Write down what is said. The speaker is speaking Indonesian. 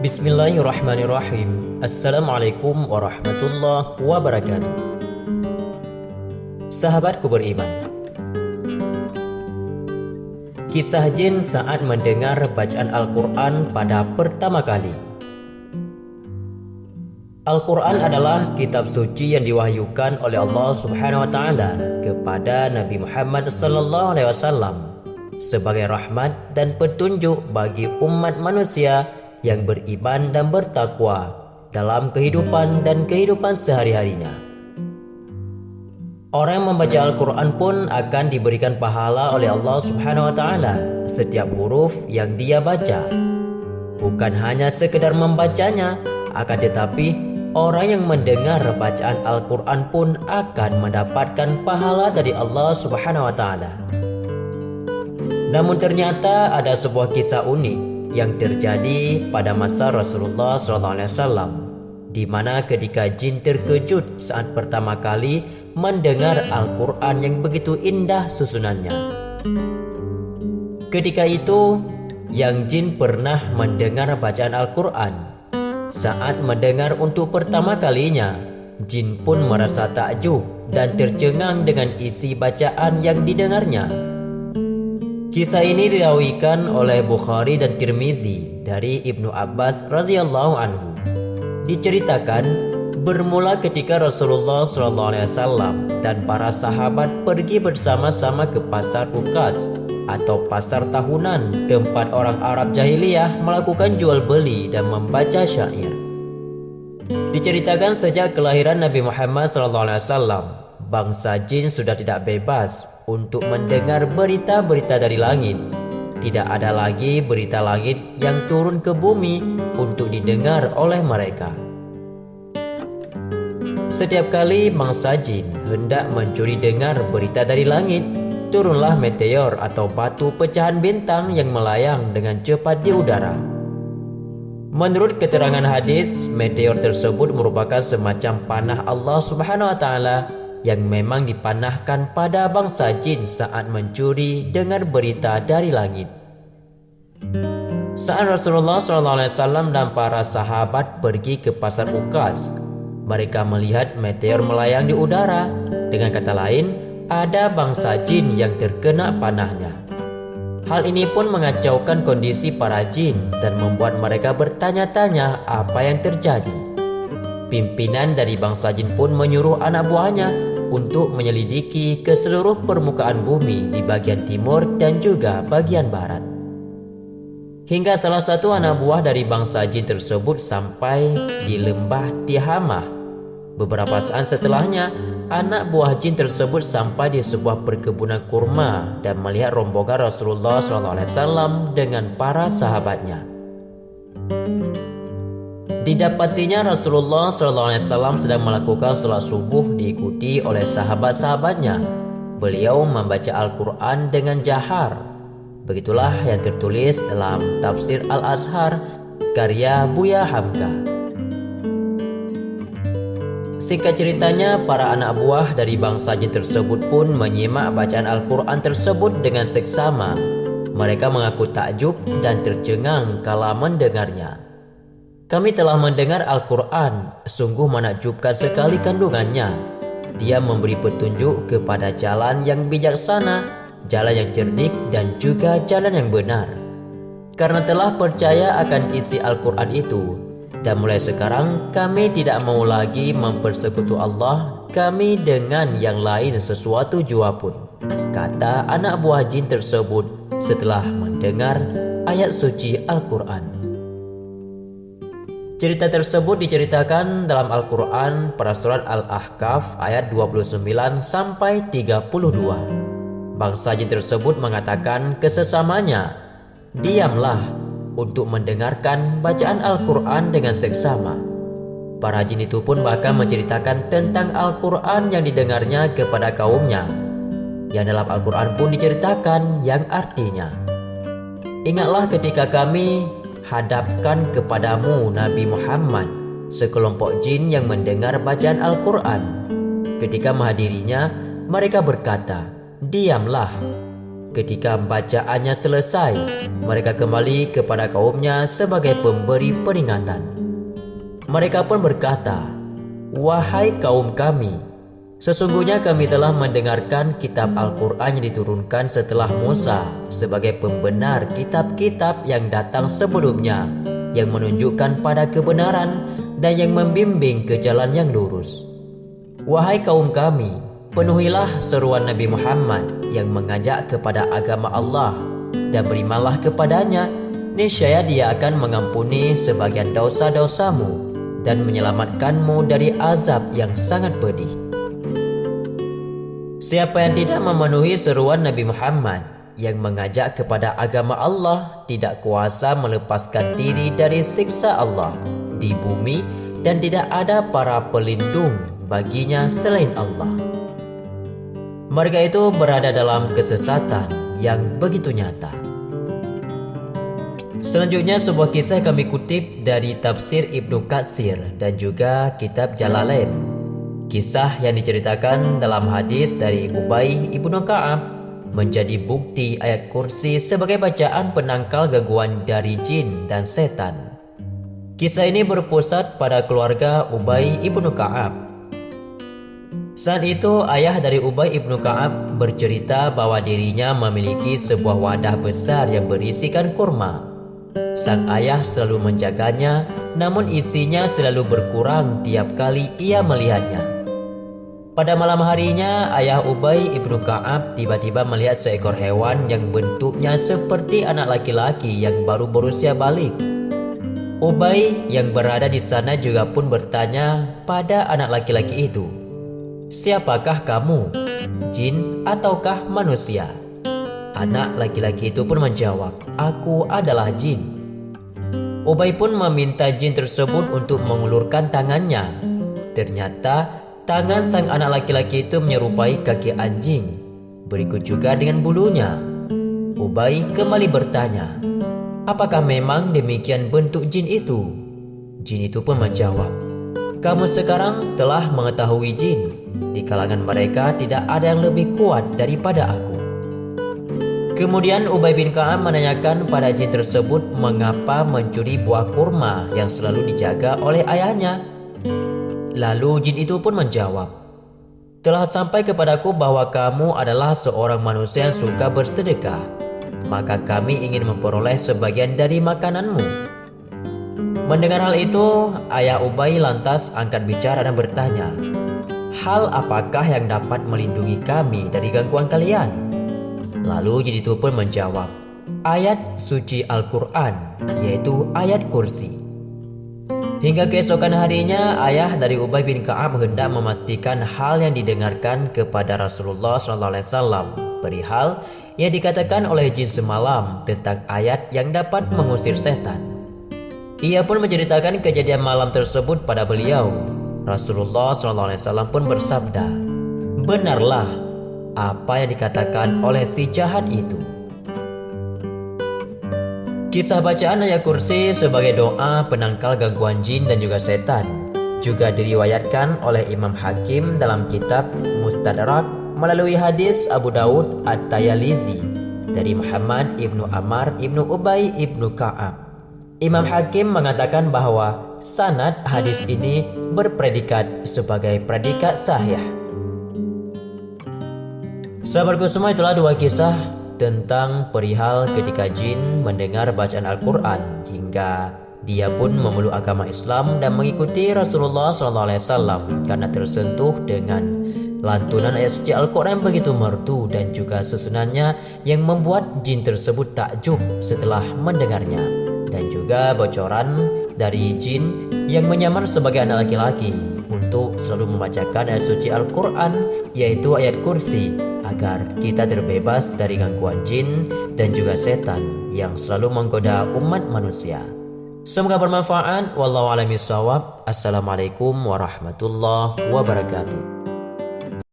Bismillahirrahmanirrahim. Assalamualaikum warahmatullahi wabarakatuh. Sahabatku beriman, kisah jin saat mendengar bacaan Al-Quran pada pertama kali. Al-Quran adalah kitab suci yang diwahyukan oleh Allah Subhanahu wa Ta'ala kepada Nabi Muhammad SAW sebagai rahmat dan petunjuk bagi umat manusia yang beriman dan bertakwa dalam kehidupan dan kehidupan sehari-harinya. Orang yang membaca Al-Quran pun akan diberikan pahala oleh Allah Subhanahu wa Ta'ala setiap huruf yang dia baca. Bukan hanya sekedar membacanya, akan tetapi orang yang mendengar bacaan Al-Quran pun akan mendapatkan pahala dari Allah Subhanahu wa Ta'ala. Namun ternyata ada sebuah kisah unik yang terjadi pada masa Rasulullah SAW, di mana ketika jin terkejut saat pertama kali mendengar Al-Quran yang begitu indah susunannya. Ketika itu, yang jin pernah mendengar bacaan Al-Quran. Saat mendengar untuk pertama kalinya, jin pun merasa takjub dan tercengang dengan isi bacaan yang didengarnya. Kisah ini diriwayatkan oleh Bukhari dan Tirmizi dari Ibnu Abbas radhiyallahu anhu. Diceritakan bermula ketika Rasulullah SAW dan para sahabat pergi bersama-sama ke pasar Ukas atau pasar tahunan, tempat orang Arab jahiliyah melakukan jual beli dan membaca syair. Diceritakan sejak kelahiran Nabi Muhammad SAW, bangsa jin sudah tidak bebas untuk mendengar berita-berita dari langit. Tidak ada lagi berita langit yang turun ke bumi untuk didengar oleh mereka. Setiap kali bangsa jin hendak mencuri dengar berita dari langit, turunlah meteor atau batu pecahan bintang yang melayang dengan cepat di udara. Menurut keterangan hadis, meteor tersebut merupakan semacam panah Allah Subhanahu wa Ta'ala yang memang dipanahkan pada bangsa jin saat mencuri dengar berita dari langit. Saat Rasulullah SAW dan para sahabat pergi ke pasar Ukas, mereka melihat meteor melayang di udara. Dengan kata lain, ada bangsa jin yang terkena panahnya. Hal ini pun mengacaukan kondisi para jin dan membuat mereka bertanya-tanya apa yang terjadi. Pimpinan dari bangsa jin pun menyuruh anak buahnya untuk menyelidiki ke seluruh permukaan bumi di bagian timur dan juga bagian barat. Hingga salah satu anak buah dari bangsa jin tersebut sampai di lembah Tihamah. Beberapa saat setelahnya, anak buah jin tersebut sampai di sebuah perkebunan kurma dan melihat rombongan Rasulullah SAW dengan para sahabatnya. Didapatinya Rasulullah SAW sedang melakukan sholat subuh diikuti oleh sahabat-sahabatnya. Beliau membaca Al-Quran dengan jahar. Begitulah yang tertulis dalam tafsir Al-Azhar karya Buya Hamka. Singkat ceritanya, para anak buah dari bangsa jin tersebut pun menyimak bacaan Al-Quran tersebut dengan seksama. Mereka mengaku takjub dan tercengang kala mendengarnya. Kami telah mendengar Al-Quran, sungguh menakjubkan sekali kandungannya. Dia memberi petunjuk kepada jalan yang bijaksana, jalan yang cerdik dan juga jalan yang benar. Karena telah percaya akan isi Al-Quran itu, dan mulai sekarang kami tidak mau lagi mempersekutu Allah kami dengan yang lain sesuatu jua pun, kata anak buah jin tersebut setelah mendengar ayat suci Al-Quran. Cerita tersebut diceritakan dalam Al-Quran pada surat Al-Ahqaf ayat 29 sampai 32. Bangsa jin tersebut mengatakan ke sesamanya, "Diamlah untuk mendengarkan bacaan Al-Quran dengan seksama." Para jin itu pun bahkan menceritakan tentang Al-Quran yang didengarnya kepada kaumnya. Yang dalam Al-Quran pun diceritakan yang artinya, "Ingatlah ketika kami hadapkan kepadamu Nabi Muhammad sekelompok jin yang mendengar bacaan Al-Quran. Ketika menghadirinya, mereka berkata, 'Diamlah.' Ketika bacaannya selesai, mereka kembali kepada kaumnya sebagai pemberi peringatan. Mereka pun berkata, "Wahai kaum kami, sesungguhnya kami telah mendengarkan kitab Al-Quran yang diturunkan setelah Musa sebagai pembenar kitab-kitab yang datang sebelumnya, yang menunjukkan pada kebenaran dan yang membimbing ke jalan yang lurus. Wahai kaum kami, penuhilah seruan Nabi Muhammad yang mengajak kepada agama Allah dan berimanlah kepadanya, niscaya Dia akan mengampuni sebagian dosa-dosamu dan menyelamatkanmu dari azab yang sangat pedih." Siapa yang tidak memenuhi seruan Nabi Muhammad yang mengajak kepada agama Allah tidak kuasa melepaskan diri dari siksa Allah di bumi, dan tidak ada para pelindung baginya selain Allah. Mereka itu berada dalam kesesatan yang begitu nyata. Selanjutnya sebuah kisah kami kutip dari tafsir Ibnu Katsir dan juga kitab Jalalain. Kisah yang diceritakan dalam hadis dari Ubay ibnu Ka'ab menjadi bukti ayat kursi sebagai bacaan penangkal gangguan dari jin dan setan. Kisah ini berpusat pada keluarga Ubay ibnu Ka'ab. Saat itu ayah dari Ubay ibnu Ka'ab bercerita bahwa dirinya memiliki sebuah wadah besar yang berisikan kurma. Sang ayah selalu menjaganya, namun isinya selalu berkurang tiap kali ia melihatnya. Pada malam harinya, ayah Ubay ibnu Ka'ab tiba-tiba melihat seekor hewan yang bentuknya seperti anak laki-laki yang baru berusia balik. Ubay yang berada di sana juga pun bertanya pada anak laki-laki itu, "Siapakah kamu? Jin ataukah manusia?" Anak laki-laki itu pun menjawab, "Aku adalah jin." Ubay pun meminta jin tersebut untuk mengulurkan tangannya. Ternyata tangan sang anak laki-laki itu menyerupai kaki anjing, berikut juga dengan bulunya. Ubay kembali bertanya, "Apakah memang demikian bentuk jin itu?" Jin itu pun menjawab, "Kamu sekarang telah mengetahui jin. Di kalangan mereka tidak ada yang lebih kuat daripada aku." Kemudian Ubay bin Ka'ab menanyakan pada jin tersebut mengapa mencuri buah kurma yang selalu dijaga oleh ayahnya. Lalu jin itu pun menjawab, "Telah sampai kepadaku bahwa kamu adalah seorang manusia yang suka bersedekah, maka kami ingin memperoleh sebagian dari makananmu." Mendengar hal itu, ayah Ubay lantas angkat bicara dan bertanya, "Hal apakah yang dapat melindungi kami dari gangguan kalian?" Lalu jin itu pun menjawab, "Ayat suci Al-Quran, yaitu ayat kursi." Hingga keesokan harinya, ayah dari Ubay bin Ka'ab hendak memastikan hal yang didengarkan kepada Rasulullah SAW perihal yang dikatakan oleh jin semalam tentang ayat yang dapat mengusir setan. Ia pun menceritakan kejadian malam tersebut pada beliau. Rasulullah SAW pun bersabda, "Benarlah apa yang dikatakan oleh si jahat itu." Kisah bacaan ayat kursi sebagai doa penangkal gangguan jin dan juga setan juga diriwayatkan oleh Imam Hakim dalam kitab Mustadrak melalui hadis Abu Daud At-Tayalizi dari Muhammad ibnu Amr ibnu Ubay ibnu Ka'ab. Imam Hakim mengatakan bahwa sanad hadis ini berpredikat sebagai predikat sahih. Sahabatku semua, itulah dua kisah tentang perihal ketika jin mendengar bacaan Al-Quran hingga dia pun memeluk agama Islam dan mengikuti Rasulullah SAW karena tersentuh dengan lantunan ayat suci Al-Quran begitu merdu dan juga susunannya yang membuat jin tersebut takjub setelah mendengarnya, dan juga bocoran dari jin yang menyamar sebagai anak laki-laki untuk selalu membacakan ayat suci Al-Quran, yaitu ayat kursi, agar kita terbebas dari gangguan jin dan juga setan yang selalu menggoda umat manusia. Semoga bermanfaat. Wallahu a'lam bishawab. Assalamualaikum warahmatullahi wabarakatuh.